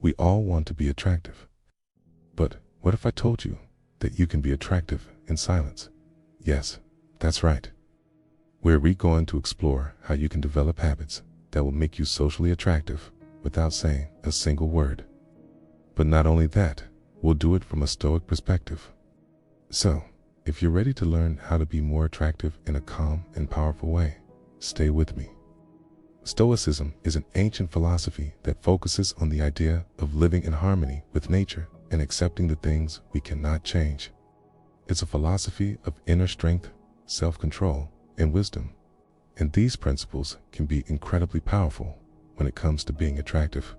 We all want to be attractive. But what if I told you that you can be attractive in silence? Yes, that's right. We're going to explore how you can develop habits that will make you socially attractive without saying a single word. But not only that, we'll do it from a Stoic perspective. So, if you're ready to learn how to be more attractive in a calm and powerful way, stay with me. Stoicism is an ancient philosophy that focuses on the idea of living in harmony with nature and accepting the things we cannot change. It's a philosophy of inner strength, self-control, and wisdom. And these principles can be incredibly powerful when it comes to being attractive.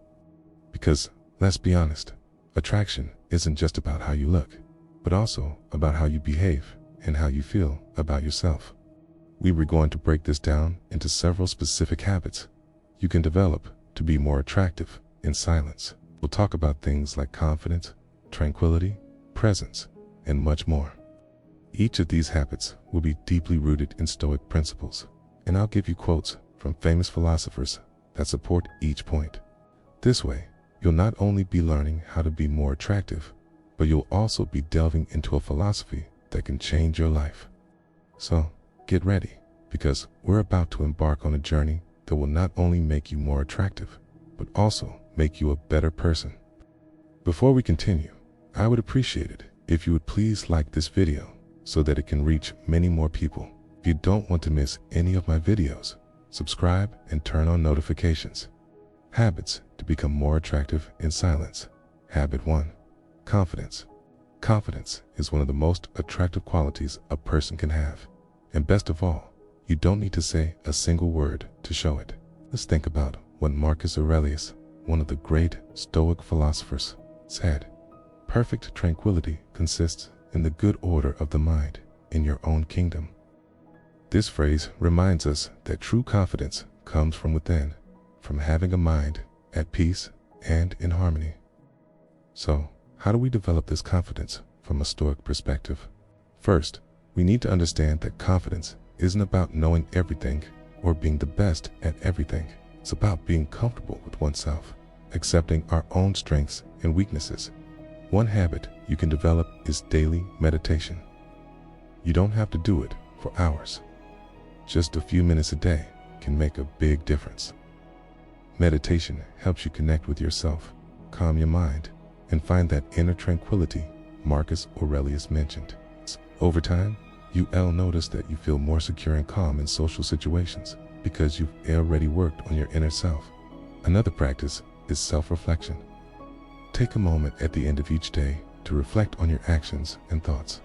Because, let's be honest, attraction isn't just about how you look, but also about how you behave and how you feel about yourself. We were going to break this down into several specific habits you can develop to be more attractive in silence. We'll talk about things like confidence, tranquility, presence, and much more. Each of these habits will be deeply rooted in Stoic principles, and I'll give you quotes from famous philosophers that support each point. This way, you'll not only be learning how to be more attractive, but you'll also be delving into a philosophy that can change your life. So, get ready, because we're about to embark on a journey that will not only make you more attractive, but also make you a better person. Before we continue, I would appreciate it if you would please like this video so that it can reach many more people. If you don't want to miss any of my videos, subscribe and turn on notifications. Habits to become more attractive in silence. Habit 1. Confidence. Confidence is one of the most attractive qualities a person can have. And best of all, you don't need to say a single word to show it. Let's think about what Marcus Aurelius, one of the great Stoic philosophers, said. Perfect tranquility consists in the good order of the mind in your own kingdom. This phrase reminds us that true confidence comes from within, from having a mind at peace and in harmony. So, how do we develop this confidence from a Stoic perspective? First, we need to understand that confidence isn't about knowing everything or being the best at everything. It's about being comfortable with oneself, accepting our own strengths and weaknesses. One habit you can develop is daily meditation. You don't have to do it for hours. Just a few minutes a day can make a big difference. Meditation helps you connect with yourself, calm your mind, and find that inner tranquility Marcus Aurelius mentioned. Over time, you'll notice that you feel more secure and calm in social situations because you've already worked on your inner self. Another practice is self-reflection. Take a moment at the end of each day to reflect on your actions and thoughts.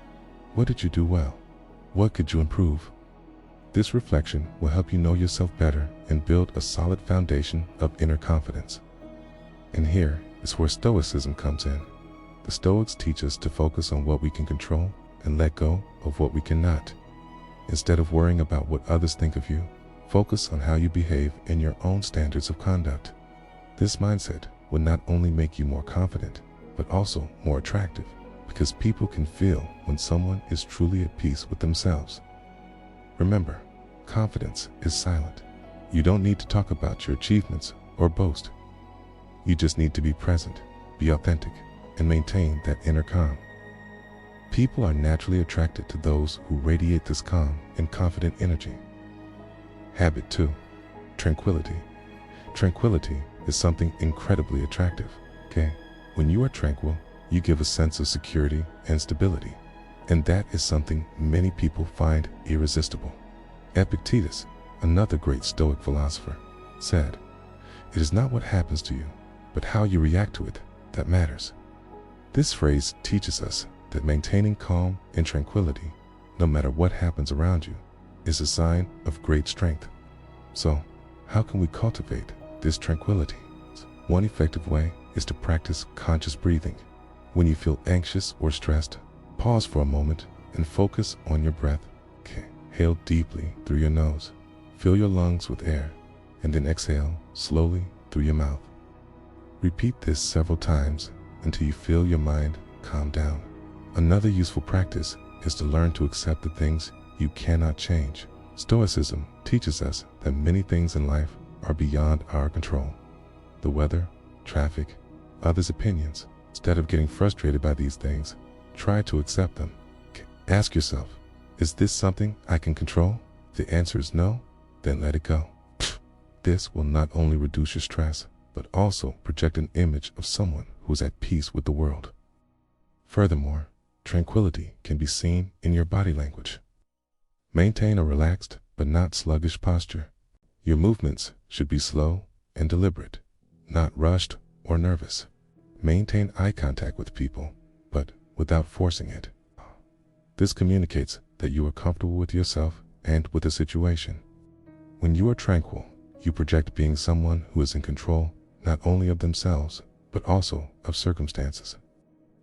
What did you do well? What could you improve? This reflection will help you know yourself better and build a solid foundation of inner confidence. And here is where Stoicism comes in. The Stoics teach us to focus on what we can control and let go of what we cannot. Instead of worrying about what others think of you, focus on how you behave in your own standards of conduct. This mindset will not only make you more confident, but also more attractive, because people can feel when someone is truly at peace with themselves. Remember, confidence is silent. You don't need to talk about your achievements or boast. You just need to be present, be authentic, and maintain that inner calm. People are naturally attracted to those who radiate this calm and confident energy. Habit 2. Tranquility. Tranquility is something incredibly attractive, okay? When you are tranquil, you give a sense of security and stability, and that is something many people find irresistible. Epictetus, another great Stoic philosopher, said, "It is not what happens to you, but how you react to it that matters." This phrase teaches us that maintaining calm and tranquility, no matter what happens around you, is a sign of great strength. So, how can we cultivate this tranquility? One effective way is to practice conscious breathing. When you feel anxious or stressed, pause for a moment and focus on your breath. Okay. Inhale deeply through your nose, fill your lungs with air, and then exhale slowly through your mouth. Repeat this several times until you feel your mind calm down. Another useful practice is to learn to accept the things you cannot change. Stoicism teaches us that many things in life are beyond our control. The weather, traffic, others' opinions. Instead of getting frustrated by these things, try to accept them. Ask yourself, is this something I can control? If the answer is no, then let it go. This will not only reduce your stress, but also project an image of someone who is at peace with the world. Furthermore, tranquility can be seen in your body language. Maintain a relaxed but not sluggish posture. Your movements should be slow and deliberate, not rushed or nervous. Maintain eye contact with people, but without forcing it. This communicates that you are comfortable with yourself and with the situation. When you are tranquil, you project being someone who is in control not only of themselves, but also of circumstances.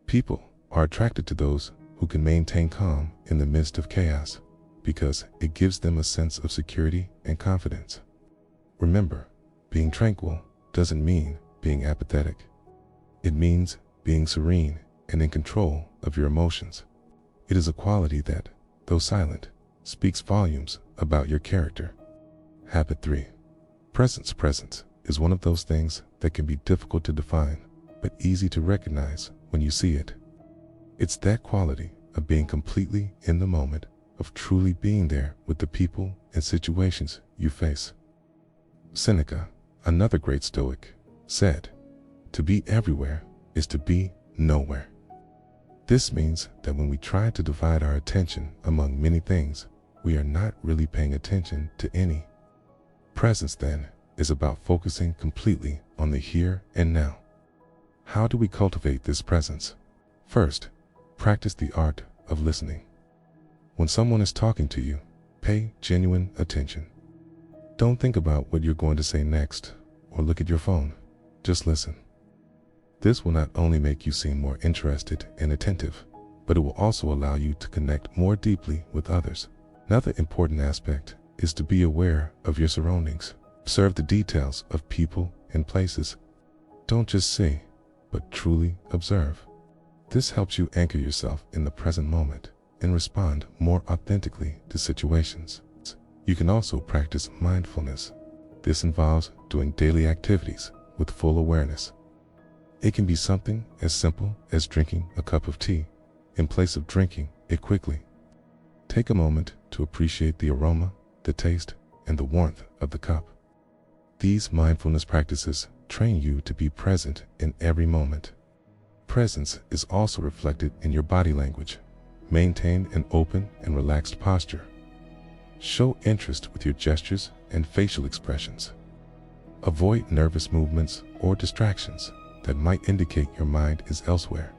People are attracted to those who can maintain calm in the midst of chaos, because it gives them a sense of security and confidence. Remember, being tranquil doesn't mean being apathetic. It means being serene and in control of your emotions. It is a quality that, though silent, speaks volumes about your character. Habit 3. Presence is one of those things that can be difficult to define, but easy to recognize when you see it. It's that quality of being completely in the moment, of truly being there with the people and situations you face. Seneca, another great Stoic, said, "To be everywhere is to be nowhere." This means that when we try to divide our attention among many things, we are not really paying attention to any. Presence, then, is about focusing completely on the here and now. How do we cultivate this presence? First, practice the art of listening. When someone is talking to you, pay genuine attention. Don't think about what you're going to say next or look at your phone. Just listen. This will not only make you seem more interested and attentive, but it will also allow you to connect more deeply with others. Another important aspect is to be aware of your surroundings. Observe the details of people and places. Don't just see, but truly observe. This helps you anchor yourself in the present moment and respond more authentically to situations. You can also practice mindfulness. This involves doing daily activities with full awareness. It can be something as simple as drinking a cup of tea in place of drinking it quickly. Take a moment to appreciate the aroma, the taste, and the warmth of the cup. These mindfulness practices train you to be present in every moment. Presence is also reflected in your body language. Maintain an open and relaxed posture. Show interest with your gestures and facial expressions. Avoid nervous movements or distractions that might indicate your mind is elsewhere.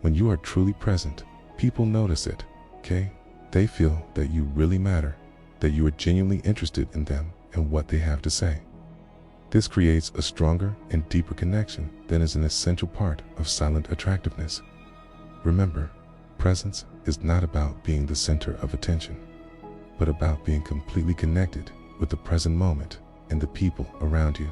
When you are truly present, people notice it, okay? They feel that you really matter, that you are genuinely interested in them and what they have to say. This creates a stronger and deeper connection than is an essential part of silent attractiveness. Remember, presence is not about being the center of attention, but about being completely connected with the present moment and the people around you.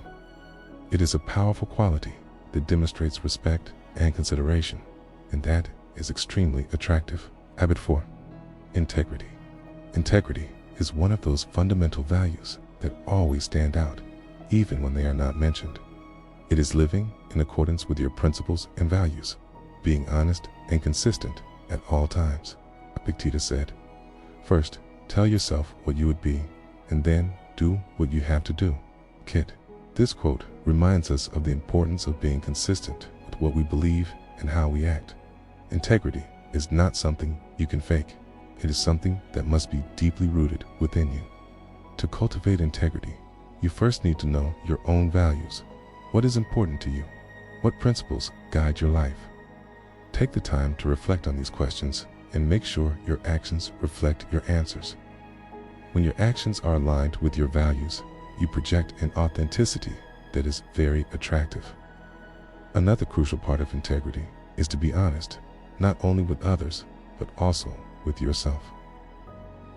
It is a powerful quality that demonstrates respect and consideration, and that is extremely attractive. Habit 4. Integrity. Integrity is one of those fundamental values that always stand out, even when they are not mentioned. It is living in accordance with your principles and values, being honest and consistent at all times. Epictetus said, "First, tell yourself what you would be, and then do what you have to do." Kid. This quote reminds us of the importance of being consistent with what we believe and how we act. Integrity is not something you can fake. It is something that must be deeply rooted within you. To cultivate integrity, you first need to know your own values. What is important to you? What principles guide your life? Take the time to reflect on these questions and make sure your actions reflect your answers. When your actions are aligned with your values, you project an authenticity that is very attractive. Another crucial part of integrity is to be honest, not only with others, but also with yourself.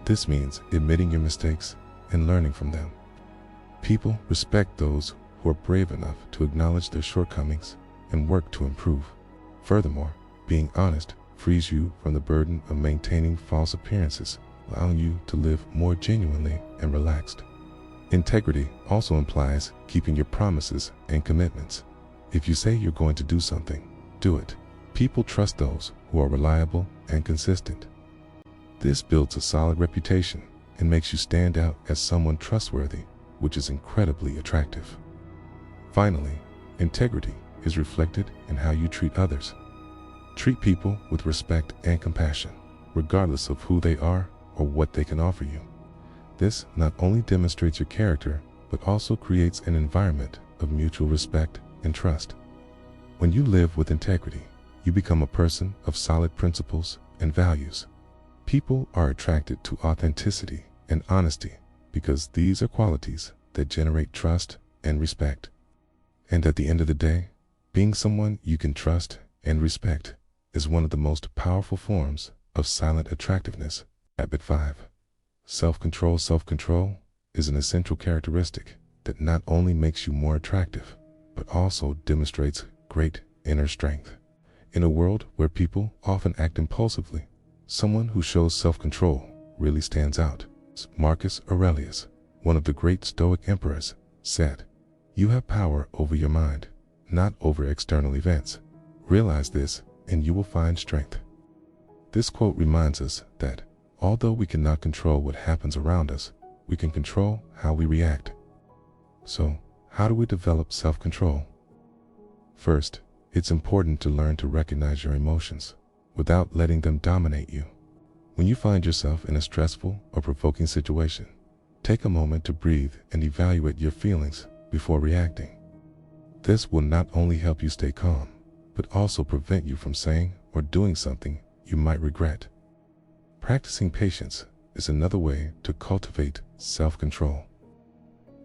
This means admitting your mistakes and learning from them. People respect those who are brave enough to acknowledge their shortcomings and work to improve. Furthermore, being honest frees you from the burden of maintaining false appearances, allowing you to live more genuinely and relaxed. Integrity also implies keeping your promises and commitments. If you say you're going to do something, do it. People trust those who are reliable and consistent. This builds a solid reputation and makes you stand out as someone trustworthy, which is incredibly attractive. Finally, integrity is reflected in how you treat others. Treat people with respect and compassion, regardless of who they are or what they can offer you. This not only demonstrates your character, but also creates an environment of mutual respect and trust. When you live with integrity, you become a person of solid principles and values. People are attracted to authenticity and honesty because these are qualities that generate trust and respect. And at the end of the day, being someone you can trust and respect is one of the most powerful forms of silent attractiveness. Habit 5. Self-control. Self-control is an essential characteristic that not only makes you more attractive, but also demonstrates great inner strength. In a world where people often act impulsively, someone who shows self-control really stands out. Marcus Aurelius, one of the great Stoic emperors, said, "You have power over your mind, not over external events. Realize this, and you will find strength." This quote reminds us that, although we cannot control what happens around us, we can control how we react. So, how do we develop self-control? First, it's important to learn to recognize your emotions without letting them dominate you. When you find yourself in a stressful or provoking situation, take a moment to breathe and evaluate your feelings before reacting. This will not only help you stay calm, but also prevent you from saying or doing something you might regret. Practicing patience is another way to cultivate self-control.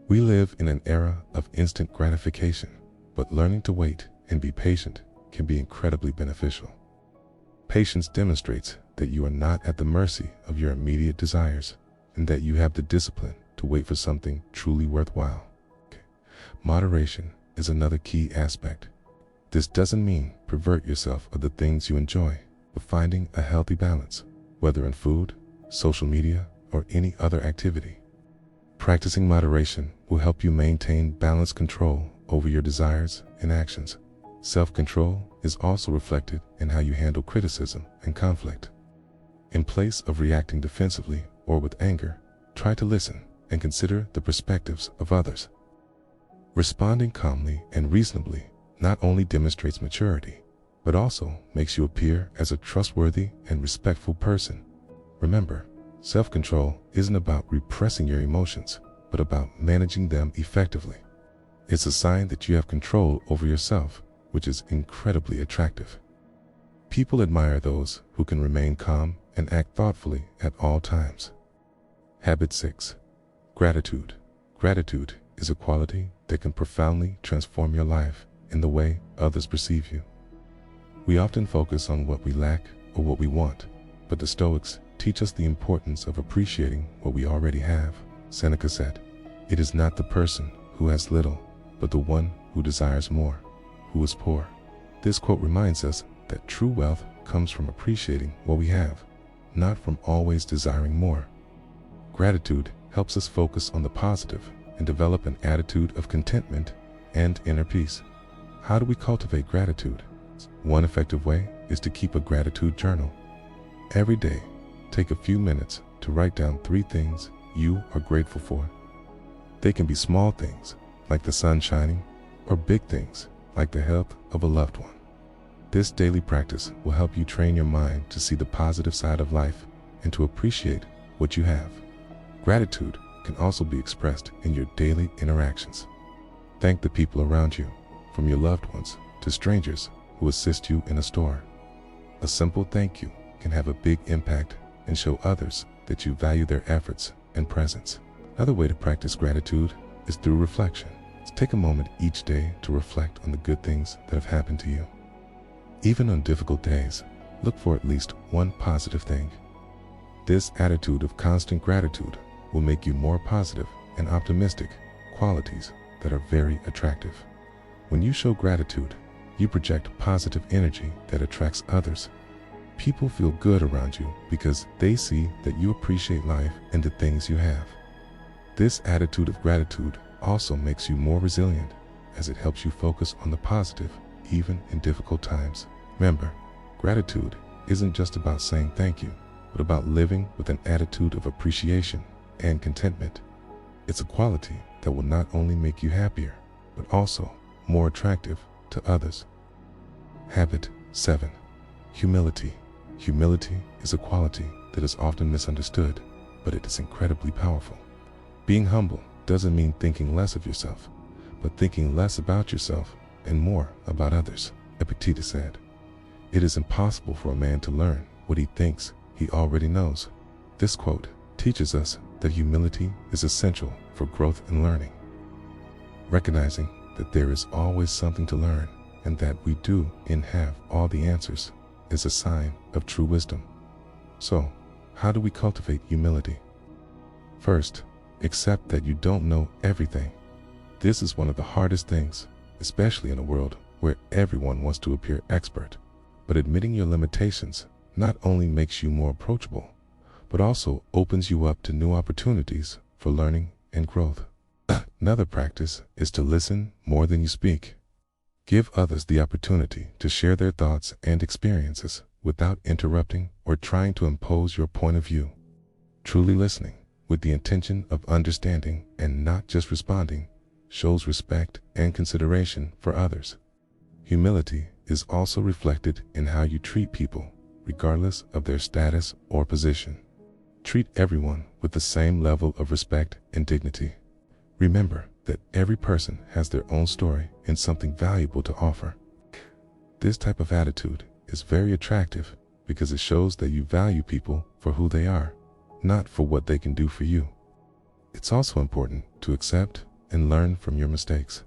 We live in an era of instant gratification, but learning to wait and be patient can be incredibly beneficial. Patience demonstrates that you are not at the mercy of your immediate desires and that you have the discipline to wait for something truly worthwhile. Moderation is another key aspect. This doesn't mean pervert yourself of the things you enjoy, but finding a healthy balance, whether in food, social media, or any other activity. Practicing moderation will help you maintain balanced control over your desires and actions. Self-control is also reflected in how you handle criticism and conflict. In place of reacting defensively or with anger, try to listen and consider the perspectives of others. Responding calmly and reasonably not only demonstrates maturity, but also makes you appear as a trustworthy and respectful person. Remember, self-control isn't about repressing your emotions, but about managing them effectively. It's a sign that you have control over yourself, which is incredibly attractive. People admire those who can remain calm and act thoughtfully at all times. Habit 6. Gratitude. Gratitude is a quality that can profoundly transform your life in the way others perceive you. We often focus on what we lack or what we want, but the Stoics teach us the importance of appreciating what we already have. Seneca said, "It is not the person who has little, but the one who desires more, who is poor." This quote reminds us that true wealth comes from appreciating what we have, not from always desiring more. Gratitude helps us focus on the positive and develop an attitude of contentment and inner peace. How do we cultivate gratitude? One effective way is to keep a gratitude journal. Every day, take a few minutes to write down 3 things you are grateful for. They can be small things, like the sun shining, or big things, like the health of a loved one. This daily practice will help you train your mind to see the positive side of life and to appreciate what you have. Gratitude can also be expressed in your daily interactions. Thank the people around you, from your loved ones to strangers who assist you in a store. A simple thank you can have a big impact and show others that you value their efforts and presence. Another way to practice gratitude is through reflection. Take a moment each day to reflect on the good things that have happened to you. Even on difficult days, look for at least one positive thing. This attitude of constant gratitude will make you more positive and optimistic, qualities that are very attractive. When you show gratitude, you project positive energy that attracts others. People feel good around you because they see that you appreciate life and the things you have. This attitude of gratitude also makes you more resilient as it helps you focus on the positive, even in difficult times. Remember, gratitude isn't just about saying thank you, but about living with an attitude of appreciation and contentment. It's a quality that will not only make you happier, but also more attractive to others. Habit 7. Humility. Humility is a quality that is often misunderstood, but it is incredibly powerful. Being humble doesn't mean thinking less of yourself, but thinking less about yourself and more about others. Epictetus said, "It is impossible for a man to learn what he thinks he already knows." This quote teaches us that humility is essential for growth and learning. Recognizing that there is always something to learn and that we do and have all the answers is a sign of true wisdom. So, how do we cultivate humility? First, accept that you don't know everything. This is one of the hardest things, especially in a world where everyone wants to appear expert. But admitting your limitations not only makes you more approachable, but also opens you up to new opportunities for learning and growth. Another practice is to listen more than you speak. Give others the opportunity to share their thoughts and experiences without interrupting or trying to impose your point of view. Truly listening with the intention of understanding and not just responding shows respect and consideration for others. Humility is also reflected in how you treat people, regardless of their status or position. Treat everyone with the same level of respect and dignity. Remember that every person has their own story and something valuable to offer. This type of attitude is very attractive because it shows that you value people for who they are, not for what they can do for you. It's also important to accept and learn from your mistakes.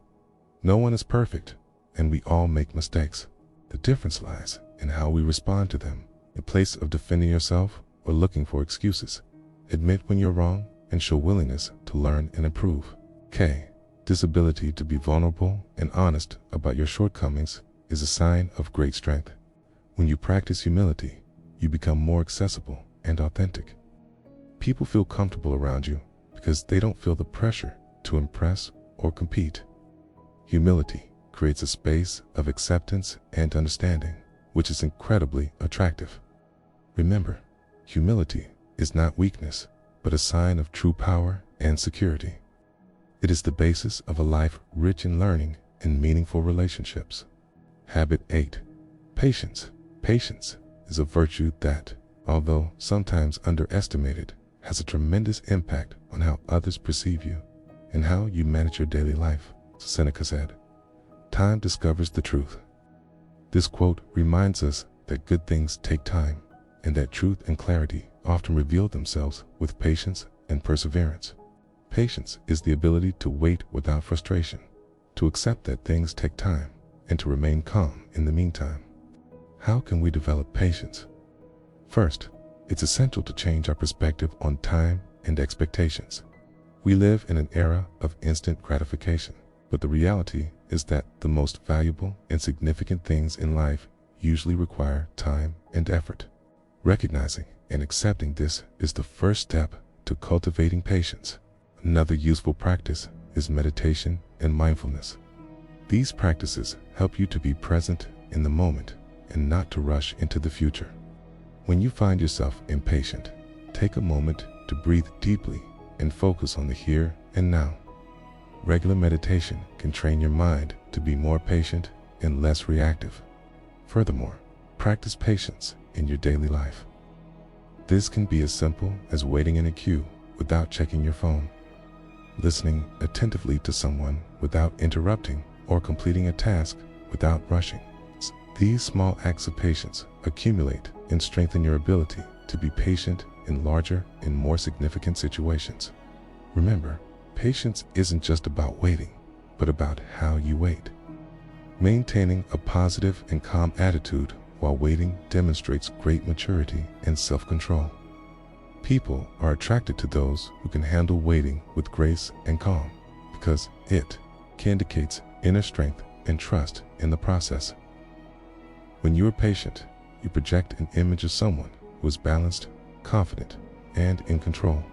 No one is perfect, and we all make mistakes. The difference lies in how we respond to them. In place of defending yourself or looking for excuses, admit when you're wrong and show willingness to learn and improve. This ability to be vulnerable and honest about your shortcomings is a sign of great strength. When you practice humility, you become more accessible and authentic. People feel comfortable around you because they don't feel the pressure to impress or compete. Humility creates a space of acceptance and understanding, which is incredibly attractive. Remember, humility is not weakness, but a sign of true power and security. It is the basis of a life rich in learning and meaningful relationships. Habit 8. Patience. Patience is a virtue that, although sometimes underestimated, has a tremendous impact on how others perceive you and how you manage your daily life. Seneca said, "Time discovers the truth." This quote reminds us that good things take time and that truth and clarity often reveal themselves with patience and perseverance. Patience is the ability to wait without frustration, to accept that things take time, and to remain calm in the meantime. How can we develop patience? First, it's essential to change our perspective on time and expectations. We live in an era of instant gratification, but the reality is that the most valuable and significant things in life usually require time and effort. Recognizing and accepting this is the first step to cultivating patience. Another useful practice is meditation and mindfulness. These practices help you to be present in the moment and not to rush into the future. When you find yourself impatient, take a moment to breathe deeply and focus on the here and now. Regular meditation can train your mind to be more patient and less reactive. Furthermore, practice patience in your daily life. This can be as simple as waiting in a queue without checking your phone, listening attentively to someone without interrupting, or completing a task without rushing. These small acts of patience accumulate and strengthen your ability to be patient in larger and more significant situations. Remember, patience isn't just about waiting, but about how you wait. Maintaining a positive and calm attitude while waiting demonstrates great maturity and self-control. People are attracted to those who can handle waiting with grace and calm, because it indicates inner strength and trust in the process. When you are patient, you project an image of someone who is balanced, confident, and in control.